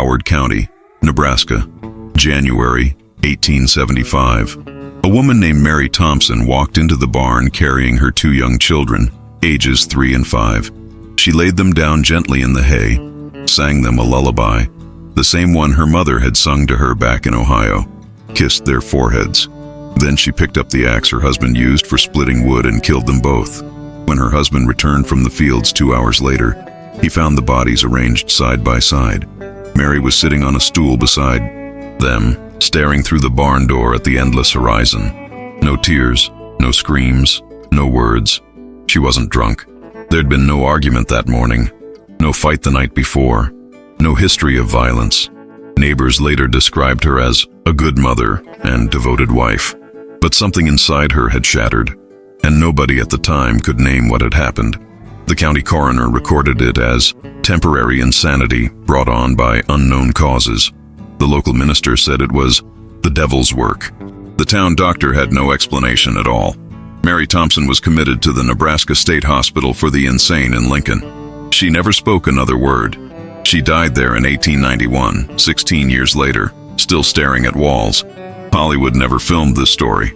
Howard County, Nebraska, January 1875. A woman named Mary Thompson walked into the barn carrying her 2 young children, ages 3 and 5. She laid them down gently in the hay, sang them a lullaby, the same one her mother had sung to her back in Ohio, kissed their foreheads. Then she picked up the axe her husband used for splitting wood and killed them both. When her husband returned from the fields 2 hours later, he found the bodies arranged side by side. Mary was sitting on a stool beside them, staring through the barn door at the endless horizon. No tears, no screams, no words. She wasn't drunk. There'd been no argument that morning, no fight the night before, no history of violence. Neighbors later described her as a good mother and devoted wife. But something inside her had shattered, and nobody at the time could name what had happened. The county coroner recorded it as temporary insanity brought on by unknown causes. The local minister said it was the devil's work. The town doctor had no explanation at all. Mary Thompson was committed to the Nebraska State Hospital for the Insane in Lincoln. She never spoke another word. She died there in 1891, 16 years later, still staring at walls. Hollywood never filmed this story.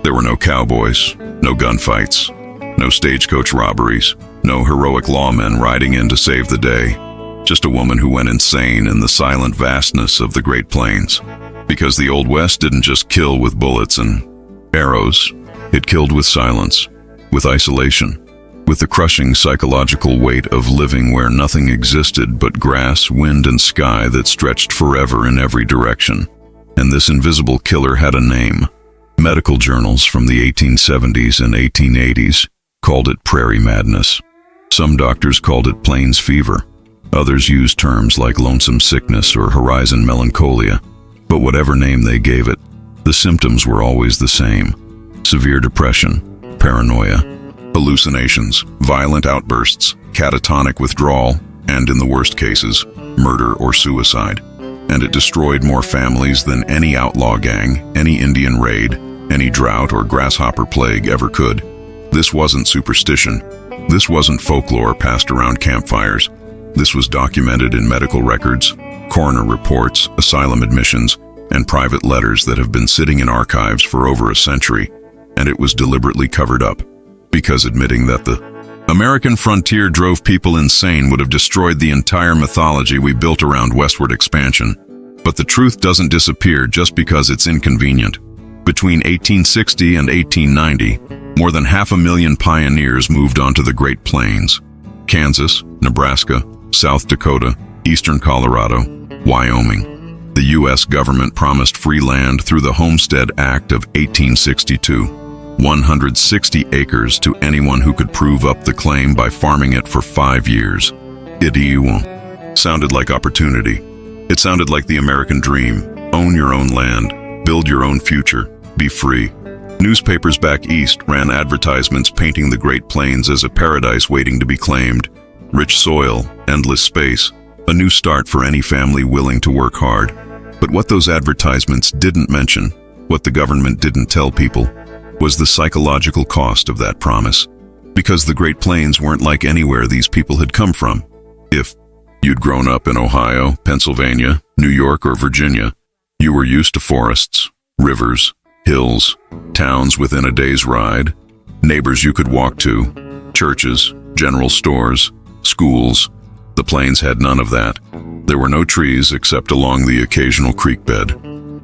There were no cowboys, no gunfights, no stagecoach robberies, no heroic lawmen riding in to save the day. Just a woman who went insane in the silent vastness of the Great Plains. Because the Old West didn't just kill with bullets and arrows. It killed with silence, with isolation, with the crushing psychological weight of living where nothing existed but grass, wind, and sky that stretched forever in every direction. And this invisible killer had a name. Medical journals from the 1870s and 1880s called it Prairie Madness. Some doctors called it Plains Fever. Others used terms like lonesome sickness or horizon melancholia. But whatever name they gave it, the symptoms were always the same. Severe depression, paranoia, hallucinations, violent outbursts, catatonic withdrawal, and in the worst cases, murder or suicide. And it destroyed more families than any outlaw gang, any Indian raid, any drought or grasshopper plague ever could. This wasn't superstition. This wasn't folklore passed around campfires. This was documented in medical records, coroner reports, asylum admissions, and private letters that have been sitting in archives for over a century. And it was deliberately covered up, because admitting that the American frontier drove people insane would have destroyed the entire mythology we built around westward expansion. But the truth doesn't disappear just because it's inconvenient. Between 1860 and 1890, more than 500,000 pioneers moved onto the Great Plains. Kansas, Nebraska, South Dakota, eastern Colorado, Wyoming. The U.S. government promised free land through the Homestead Act of 1862. 160 acres to anyone who could prove up the claim by farming it for 5 years. It sounded like opportunity. It sounded like the American dream. Own your own land, build your own future, be free. Newspapers back east ran advertisements painting the Great Plains as a paradise waiting to be claimed. Rich soil, endless space, a new start for any family willing to work hard. But what those advertisements didn't mention, what the government didn't tell people, was the psychological cost of that promise. Because the Great Plains weren't like anywhere these people had come from. If you'd grown up in Ohio, Pennsylvania, New York, or Virginia, you were used to forests, rivers, hills, towns within a day's ride, neighbors you could walk to, churches, general stores, schools. The plains had none of that. There were no trees except along the occasional creek bed,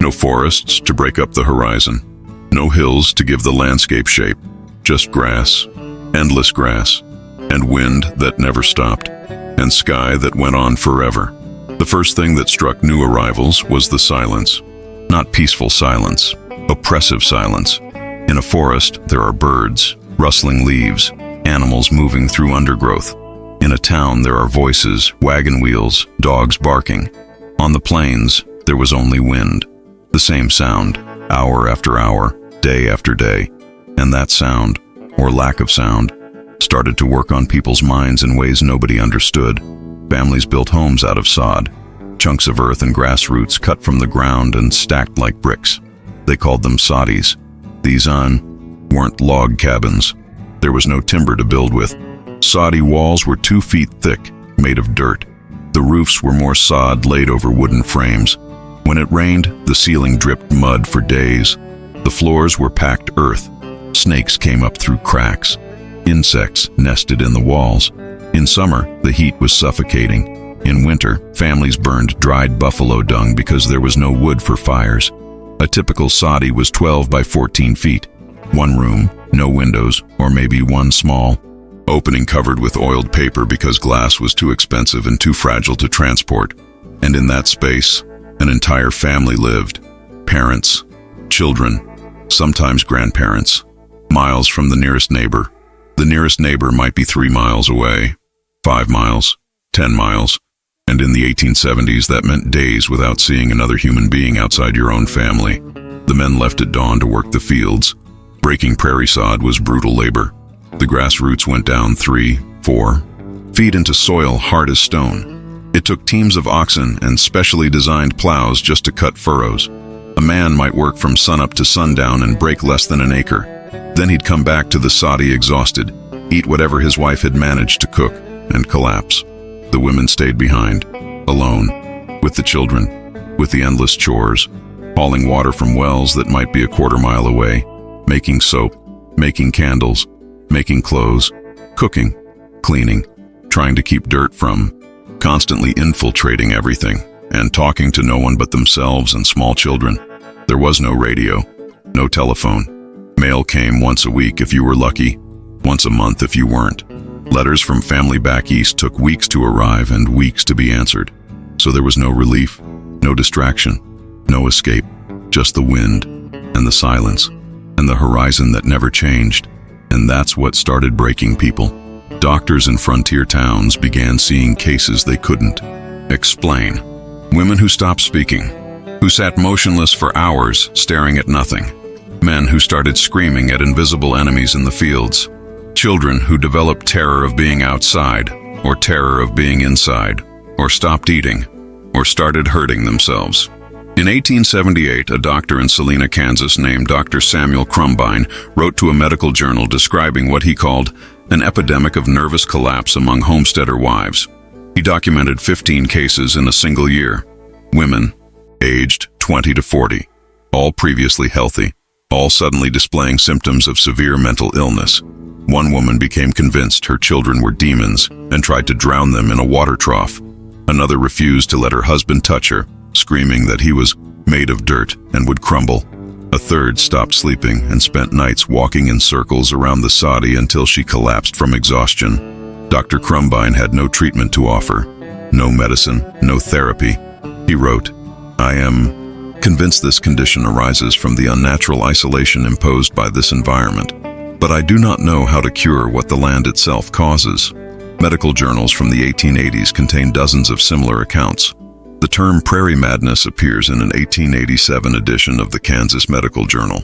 no forests to break up the horizon, no hills to give the landscape shape, just grass, endless grass, and wind that never stopped, and sky that went on forever. The first thing that struck new arrivals was the silence. Not peaceful silence, oppressive silence. In a forest, there are birds, rustling leaves, animals moving through undergrowth. In a town, there are voices, wagon wheels, dogs barking. On the plains, there was only wind. The same sound, hour after hour, day after day. And that sound, or lack of sound, started to work on people's minds in ways nobody understood. Families built homes out of sod, chunks of earth and grass roots cut from the ground and stacked like bricks. They called them soddies. These weren't log cabins. There was no timber to build with. Soddy walls were 2 feet thick, made of dirt. The roofs were more sod laid over wooden frames. When it rained, the ceiling dripped mud for days. The floors were packed earth. Snakes came up through cracks. Insects nested in the walls. In summer, the heat was suffocating. In winter, families burned dried buffalo dung because there was no wood for fires. A typical soddy was 12 by 14 feet. One room, no windows, or maybe one small opening covered with oiled paper because glass was too expensive and too fragile to transport. And in that space, an entire family lived. Parents, children, sometimes grandparents, miles from the nearest neighbor. The nearest neighbor might be 3 miles away, 5 miles, 10 miles. And in the 1870s, that meant days without seeing another human being outside your own family. The men left at dawn to work the fields. Breaking prairie sod was brutal labor. The grass roots went down 3, 4 feet into soil hard as stone. It took teams of oxen and specially designed plows just to cut furrows. A man might work from sunup to sundown and break less than an acre. Then he'd come back to the soddy exhausted, eat whatever his wife had managed to cook, and collapse. The women stayed behind, alone, with the children, with the endless chores, hauling water from wells that might be a quarter-mile away, making soap, making candles, making clothes, cooking, cleaning, trying to keep dirt from, constantly infiltrating everything, and talking to no one but themselves and small children. There was no radio, no telephone. Mail came once a week if you were lucky, once a month if you weren't. Letters from family back east took weeks to arrive and weeks to be answered. So there was no relief, no distraction, no escape, just the wind and the silence and the horizon that never changed. And that's what started breaking people. Doctors in frontier towns began seeing cases they couldn't explain. Women who stopped speaking, who sat motionless for hours staring at nothing. Men who started screaming at invisible enemies in the fields. Children who developed terror of being outside, or terror of being inside, or stopped eating, or started hurting themselves. In 1878, a doctor in Salina, Kansas named Dr. Samuel Crumbine wrote to a medical journal describing what he called an epidemic of nervous collapse among homesteader wives. He documented 15 cases in a single year. Women, aged 20 to 40, all previously healthy, all suddenly displaying symptoms of severe mental illness. One woman became convinced her children were demons and tried to drown them in a water trough. Another refused to let her husband touch her, screaming that he was made of dirt and would crumble. A third stopped sleeping and spent nights walking in circles around the soddy until she collapsed from exhaustion. Dr. Crumbine had no treatment to offer, no medicine, no therapy. He wrote, "I am convinced this condition arises from the unnatural isolation imposed by this environment, but I do not know how to cure what the land itself causes." Medical journals from the 1880s contain dozens of similar accounts. The term Prairie Madness appears in an 1887 edition of the Kansas Medical Journal.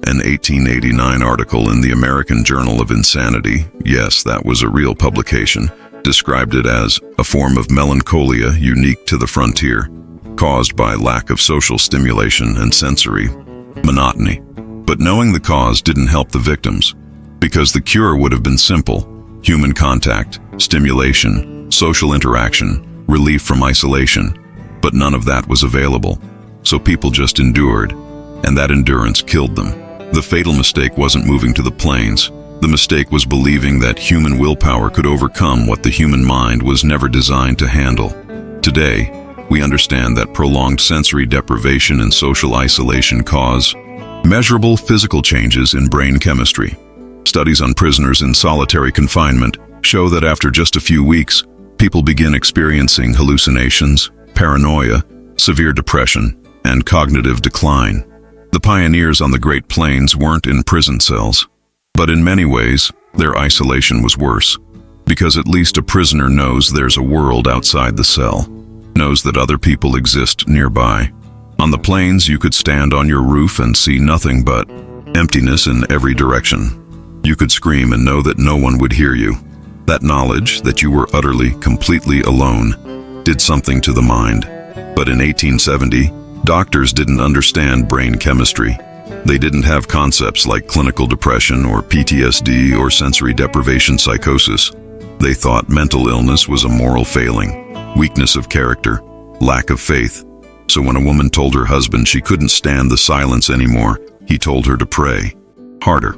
An 1889 article in the American Journal of Insanity, yes, that was a real publication, described it as a form of melancholia unique to the frontier, caused by lack of social stimulation and sensory monotony. But knowing the cause didn't help the victims, because the cure would have been simple: human contact, stimulation, social interaction, relief from isolation. But none of that was available, so people just endured, and that endurance killed them. The fatal mistake wasn't moving to the plains. The mistake was believing that human willpower could overcome what the human mind was never designed to handle. Today, we understand that prolonged sensory deprivation and social isolation cause measurable physical changes in brain chemistry. Studies on prisoners in solitary confinement show that after just a few weeks, people begin experiencing hallucinations, paranoia, severe depression, and cognitive decline. The pioneers on the Great Plains weren't in prison cells, but in many ways, their isolation was worse, because at least a prisoner knows there's a world outside the cell, knows that other people exist nearby. On the plains, you could stand on your roof and see nothing but emptiness in every direction. You could scream and know that no one would hear you. That knowledge that you were utterly, completely alone did something to the mind. But in 1870, doctors didn't understand brain chemistry. They didn't have concepts like clinical depression or PTSD or sensory deprivation psychosis. They thought mental illness was a moral failing. weakness of character, lack of faith. So when a woman told her husband she couldn't stand the silence anymore, he told her to pray harder.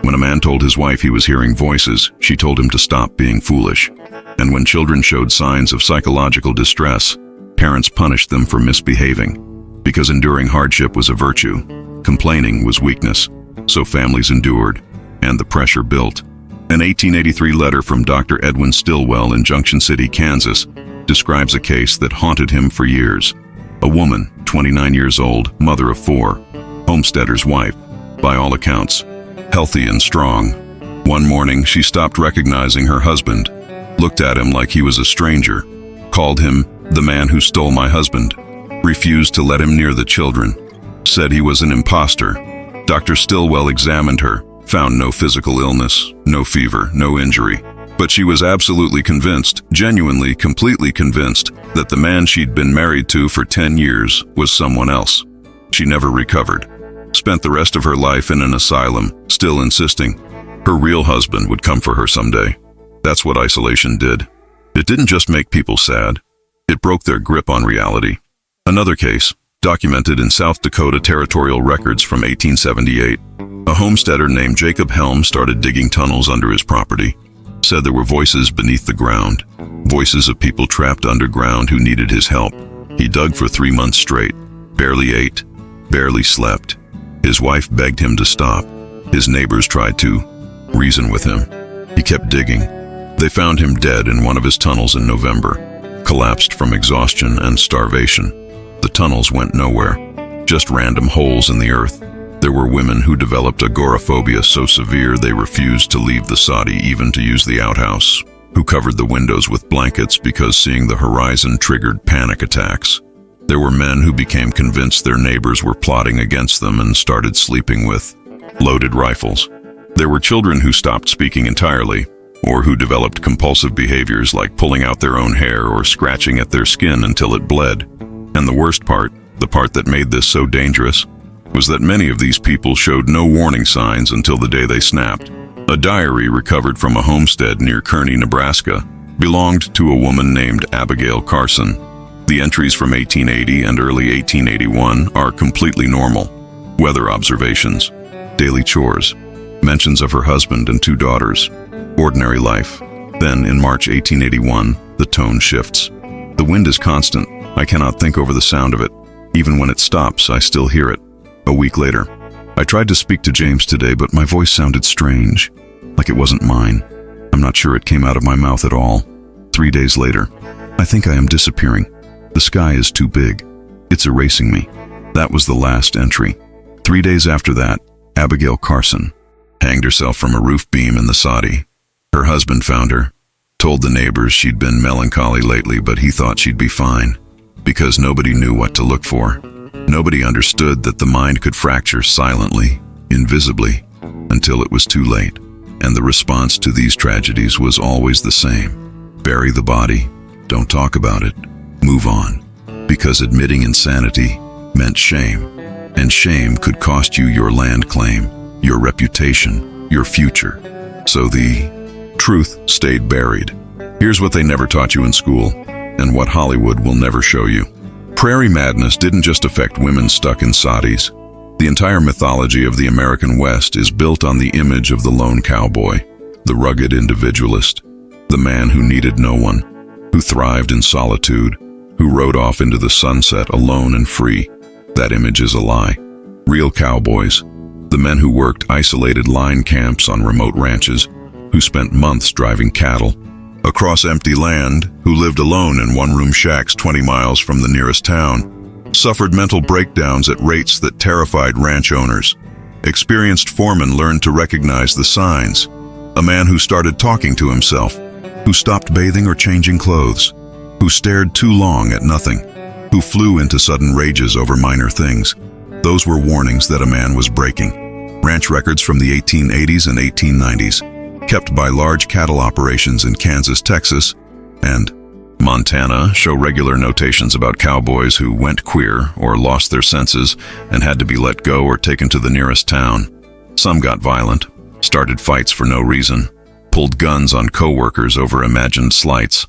When a man told his wife he was hearing voices, she told him to stop being foolish. And when children showed signs of psychological distress, parents punished them for misbehaving. Because enduring hardship was a virtue, complaining was weakness. So families endured, and the pressure built. An 1883 letter from Dr. Edwin Stillwell in Junction City, Kansas, describes a case that haunted him for years. A woman, 29 years old, mother of 4, homesteader's wife, by all accounts, healthy and strong. One morning, she stopped recognizing her husband, looked at him like he was a stranger, called him the man who stole my husband, refused to let him near the children, said he was an imposter. Dr. Stillwell examined her, found no physical illness, no fever, no injury. But she was absolutely convinced, genuinely, completely convinced, that the man she'd been married to for 10 years was someone else. She never recovered. Spent the rest of her life in an asylum, still insisting her real husband would come for her someday. That's what isolation did. It didn't just make people sad. It broke their grip on reality. Another case, documented in South Dakota territorial records from 1878. A homesteader named Jacob Helm started digging tunnels under his property. Said there were voices beneath the ground, voices of people trapped underground who needed his help. He dug for 3 months straight, barely ate, barely slept. His wife begged him to stop. His neighbors tried to reason with him. He kept digging. They found him dead in one of his tunnels in November, collapsed from exhaustion and starvation. The tunnels went nowhere, just random holes in the earth. There were women who developed agoraphobia so severe they refused to leave the soddy even to use the outhouse, who covered the windows with blankets because seeing the horizon triggered panic attacks. There were men who became convinced their neighbors were plotting against them and started sleeping with loaded rifles. There were children who stopped speaking entirely, or who developed compulsive behaviors like pulling out their own hair or scratching at their skin until it bled. And the worst part, the part that made this so dangerous, was that many of these people showed no warning signs until the day they snapped. A diary recovered from a homestead near Kearney, Nebraska, belonged to a woman named Abigail Carson. The entries from 1880 and early 1881 are completely normal. Weather observations, daily chores, mentions of her husband and 2 daughters, ordinary life. Then, in March 1881, the tone shifts. The wind is constant. I cannot think over the sound of it. Even when it stops, I still hear it. A week later, I tried to speak to James today, but my voice sounded strange, like it wasn't mine. I'm not sure it came out of my mouth at all. 3 days later, I think I am disappearing. The sky is too big. It's erasing me. That was the last entry. 3 days after that, Abigail Carson hanged herself from a roof beam in the Soddy. Her husband found her, told the neighbors she'd been melancholy lately, but he thought she'd be fine, because nobody knew what to look for. Nobody understood that the mind could fracture silently, invisibly, until it was too late. And the response to these tragedies was always the same. Bury the body, don't talk about it, move on. Because admitting insanity meant shame, and shame could cost you your land claim, your reputation, your future. So the truth stayed buried. Here's what they never taught you in school, and what Hollywood will never show you. Prairie Madness didn't just affect women stuck in soddies. The entire mythology of the American West is built on the image of the lone cowboy, the rugged individualist, the man who needed no one, who thrived in solitude, who rode off into the sunset alone and free. That image is a lie. Real cowboys, the men who worked isolated line camps on remote ranches, who spent months driving cattle across empty land, who lived alone in one-room shacks 20 miles from the nearest town, suffered mental breakdowns at rates that terrified ranch owners. Experienced foremen learned to recognize the signs. A man who started talking to himself, who stopped bathing or changing clothes, who stared too long at nothing, who flew into sudden rages over minor things. Those were warnings that a man was breaking. Ranch records from the 1880s and 1890s, kept by large cattle operations in Kansas, Texas, and Montana, show regular notations about cowboys who went queer or lost their senses and had to be let go or taken to the nearest town. Some got violent, started fights for no reason, pulled guns on co-workers over imagined slights.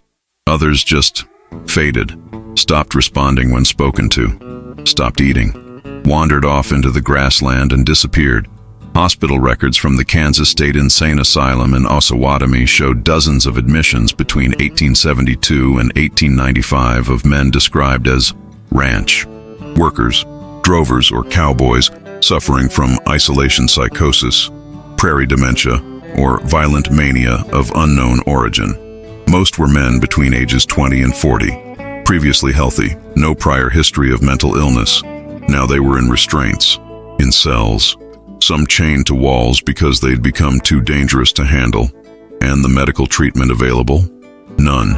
Others just faded, stopped responding when spoken to, stopped eating, wandered off into the grassland and disappeared. Hospital records from the Kansas State Insane Asylum in Osawatomie showed dozens of admissions between 1872 and 1895 of men described as ranch workers, drovers, or cowboys suffering from isolation psychosis, prairie dementia, or violent mania of unknown origin. Most were men between ages 20 and 40, previously healthy, no prior history of mental illness. Now they were in restraints, in cells, some chained to walls because they'd become too dangerous to handle. And the medical treatment available? None.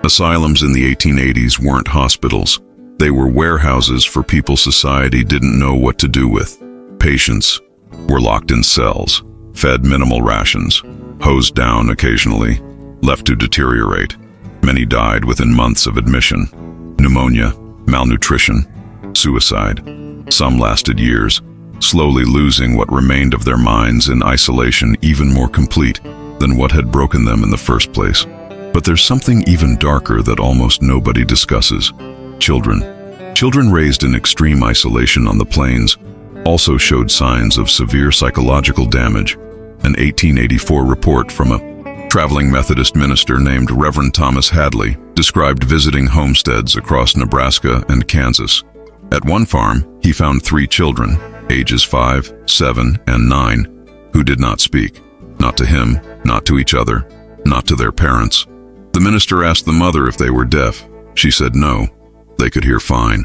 Asylums in the 1880s weren't hospitals. They were warehouses for people society didn't know what to do with. Patients were locked in cells, fed minimal rations, hosed down occasionally, left to deteriorate. Many died within months of admission. Pneumonia, malnutrition, suicide. Some lasted years, slowly losing what remained of their minds in isolation even more complete than what had broken them in the first place. But there's something even darker that almost nobody discusses. Children. Children raised in extreme isolation on the plains also showed signs of severe psychological damage. An 1884 report from a traveling Methodist minister named Reverend Thomas Hadley described visiting homesteads across Nebraska and Kansas. At one farm, he found 3 children, ages 5, 7, and 9, who did not speak. Not to him, not to each other, not to their parents. The minister asked the mother if they were deaf. She said no. They could hear fine.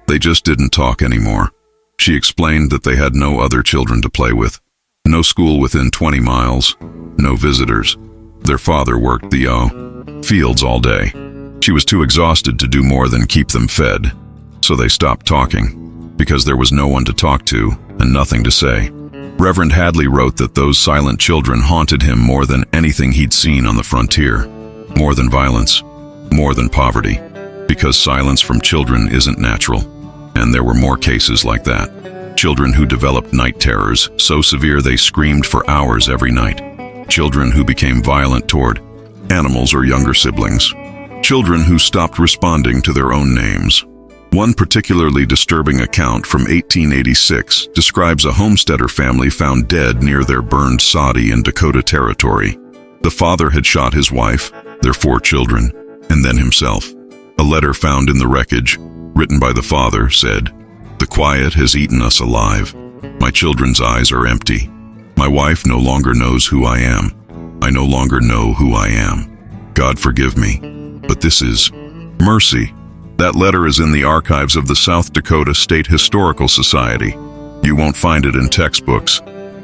They just didn't talk anymore. She explained that they had no other children to play with. No school within 20 miles. No visitors. Their father worked the fields all day. She was too exhausted to do more than keep them fed. So they stopped talking, because there was no one to talk to and nothing to say. Reverend Hadley wrote that those silent children haunted him more than anything he'd seen on the frontier. More than violence, more than poverty, because silence from children isn't natural. And there were more cases like that. Children who developed night terrors, so severe they screamed for hours every night. Children who became violent toward animals or younger siblings. Children who stopped responding to their own names. One particularly disturbing account from 1886 describes a homesteader family found dead near their burned soddy in Dakota Territory. The father had shot his wife, their 4 children, and then himself. A letter found in the wreckage, written by the father, said, "The quiet has eaten us alive. My children's eyes are empty. My wife no longer knows who I am. I no longer know who I am. God forgive me, but this is mercy." That letter is in the archives of the South Dakota State Historical Society. You won't find it in textbooks.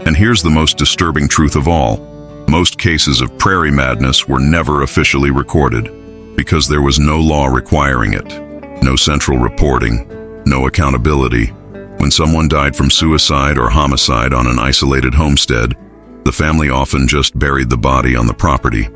And here's the most disturbing truth of all. Most cases of Prairie Madness were never officially recorded, because there was no law requiring it. No central reporting, no accountability. When someone died from suicide or homicide on an isolated homestead, the family often just buried the body on the property,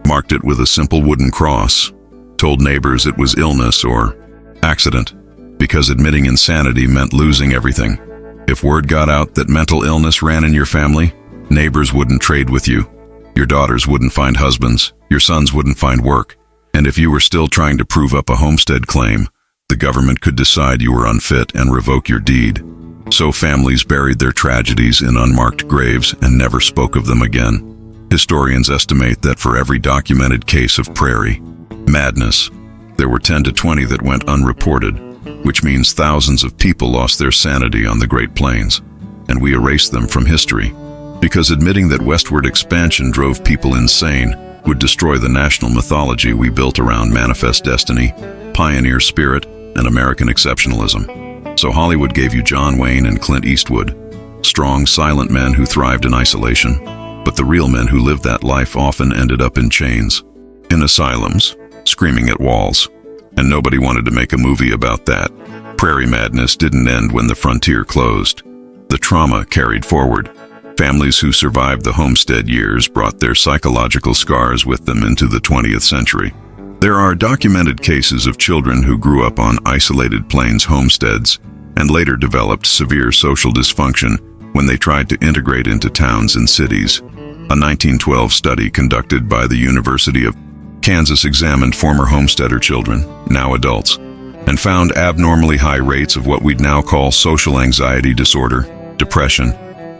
marked it with a simple wooden cross, told neighbors it was illness or accident, because admitting insanity meant losing everything. If word got out that mental illness ran in your family, neighbors wouldn't trade with you. Your daughters wouldn't find husbands, your sons wouldn't find work, and if you were still trying to prove up a homestead claim, the government could decide you were unfit and revoke your deed. So families buried their tragedies in unmarked graves and never spoke of them again. Historians estimate that for every documented case of Prairie Madness, there were 10 to 20 that went unreported, which means thousands of people lost their sanity on the Great Plains, and we erased them from history, because admitting that westward expansion drove people insane would destroy the national mythology we built around manifest destiny, pioneer spirit, and American exceptionalism. So Hollywood gave you John Wayne and Clint Eastwood, strong, silent men who thrived in isolation, but the real men who lived that life often ended up in chains, in asylums, screaming at walls, and nobody wanted to make a movie about that. Prairie Madness didn't end when the frontier closed. The trauma carried forward. Families who survived the homestead years brought their psychological scars with them into the 20th century. There are documented cases of children who grew up on isolated plains homesteads and later developed severe social dysfunction when they tried to integrate into towns and cities. A 1912 study conducted by the University of Kansas examined former homesteader children, now adults, and found abnormally high rates of what we'd now call social anxiety disorder, depression,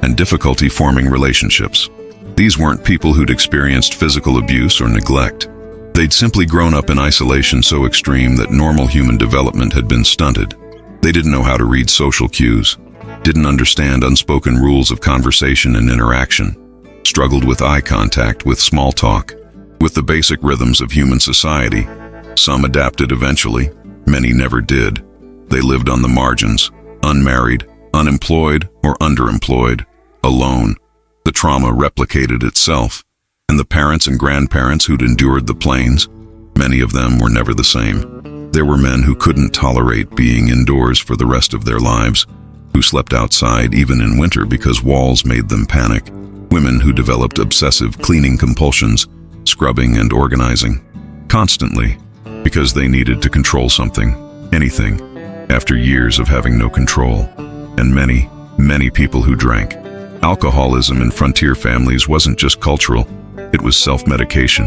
and difficulty forming relationships. These weren't people who'd experienced physical abuse or neglect. They'd simply grown up in isolation so extreme that normal human development had been stunted. They didn't know how to read social cues, didn't understand unspoken rules of conversation and interaction, struggled with eye contact, with small talk, with the basic rhythms of human society. Some adapted eventually, many never did. They lived on the margins, unmarried, unemployed, or underemployed, alone. The trauma replicated itself, and the parents and grandparents who'd endured the plains, many of them were never the same. There were men who couldn't tolerate being indoors for the rest of their lives, who slept outside even in winter because walls made them panic, women who developed obsessive cleaning compulsions, scrubbing and organizing, constantly, because they needed to control something, anything, after years of having no control. And many, many people who drank. Alcoholism in frontier families wasn't just cultural, it was self-medication.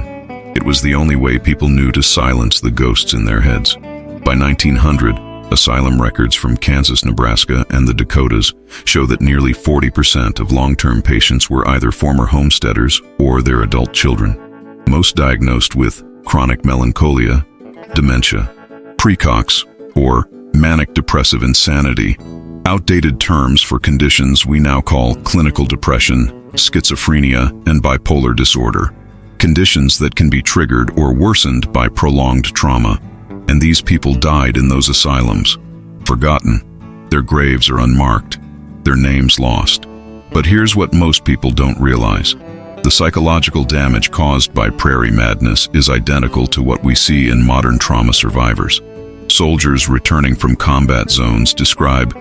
It was the only way people knew to silence the ghosts in their heads. By 1900, asylum records from Kansas, Nebraska, and the Dakotas show that nearly 40% of long-term patients were either former homesteaders or their adult children, most diagnosed with chronic melancholia, dementia, precox, or manic depressive insanity, outdated terms for conditions we now call clinical depression, schizophrenia, and bipolar disorder, conditions that can be triggered or worsened by prolonged trauma. And these people died in those asylums, forgotten. Their graves are unmarked, their names lost. But here's what most people don't realize. The psychological damage caused by Prairie Madness is identical to what we see in modern trauma survivors. Soldiers returning from combat zones describe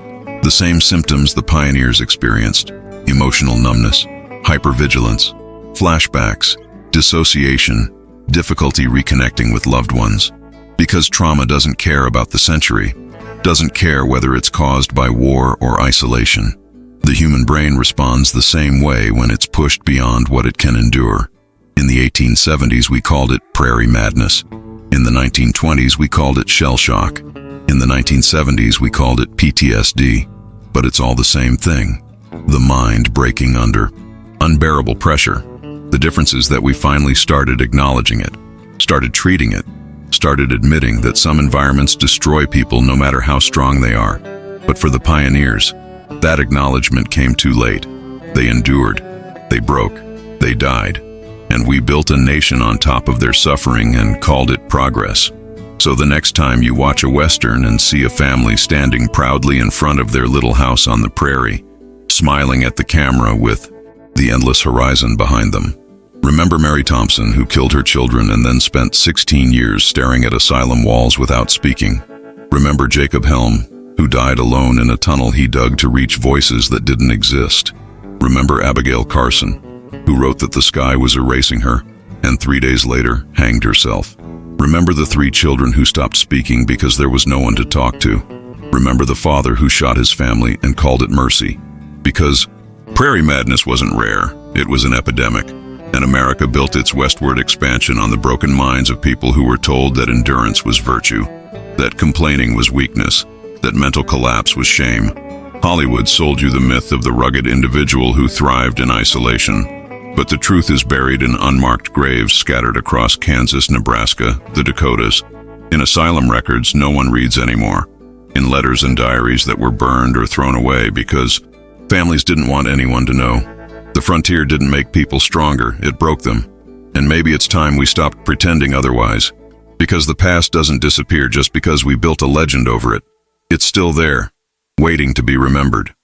the same symptoms the pioneers experienced: emotional numbness, hypervigilance, flashbacks, dissociation, difficulty reconnecting with loved ones. Because trauma doesn't care about the century, doesn't care whether it's caused by war or isolation. The human brain responds the same way when it's pushed beyond what it can endure. In the 1870s, we called it Prairie Madness. In the 1920s, we called it shell shock. In the 1970s, we called it PTSD. But it's all the same thing. The mind breaking under unbearable pressure. The difference is that we finally started acknowledging it, started treating it, started admitting that some environments destroy people no matter how strong they are. But for the pioneers, that acknowledgement came too late. They endured, they broke, they died, and we built a nation on top of their suffering and called it progress. So the next time you watch a Western and see a family standing proudly in front of their little house on the prairie, smiling at the camera with the endless horizon behind them, remember Mary Thompson, who killed her children and then spent 16 years staring at asylum walls without speaking. Remember Jacob Helm, who died alone in a tunnel he dug to reach voices that didn't exist. Remember Abigail Carson, who wrote that the sky was erasing her, and 3 days later hanged herself. Remember the 3 children who stopped speaking because there was no one to talk to. Remember the father who shot his family and called it mercy. Because Prairie Madness wasn't rare, it was an epidemic. And America built its westward expansion on the broken minds of people who were told that endurance was virtue, that complaining was weakness, that mental collapse was shame. Hollywood sold you the myth of the rugged individual who thrived in isolation. But the truth is buried in unmarked graves scattered across Kansas, Nebraska, the Dakotas. In asylum records no one reads anymore. In letters and diaries that were burned or thrown away because families didn't want anyone to know. The frontier didn't make people stronger, it broke them. And maybe it's time we stopped pretending otherwise. Because the past doesn't disappear just because we built a legend over it. It's still there, waiting to be remembered.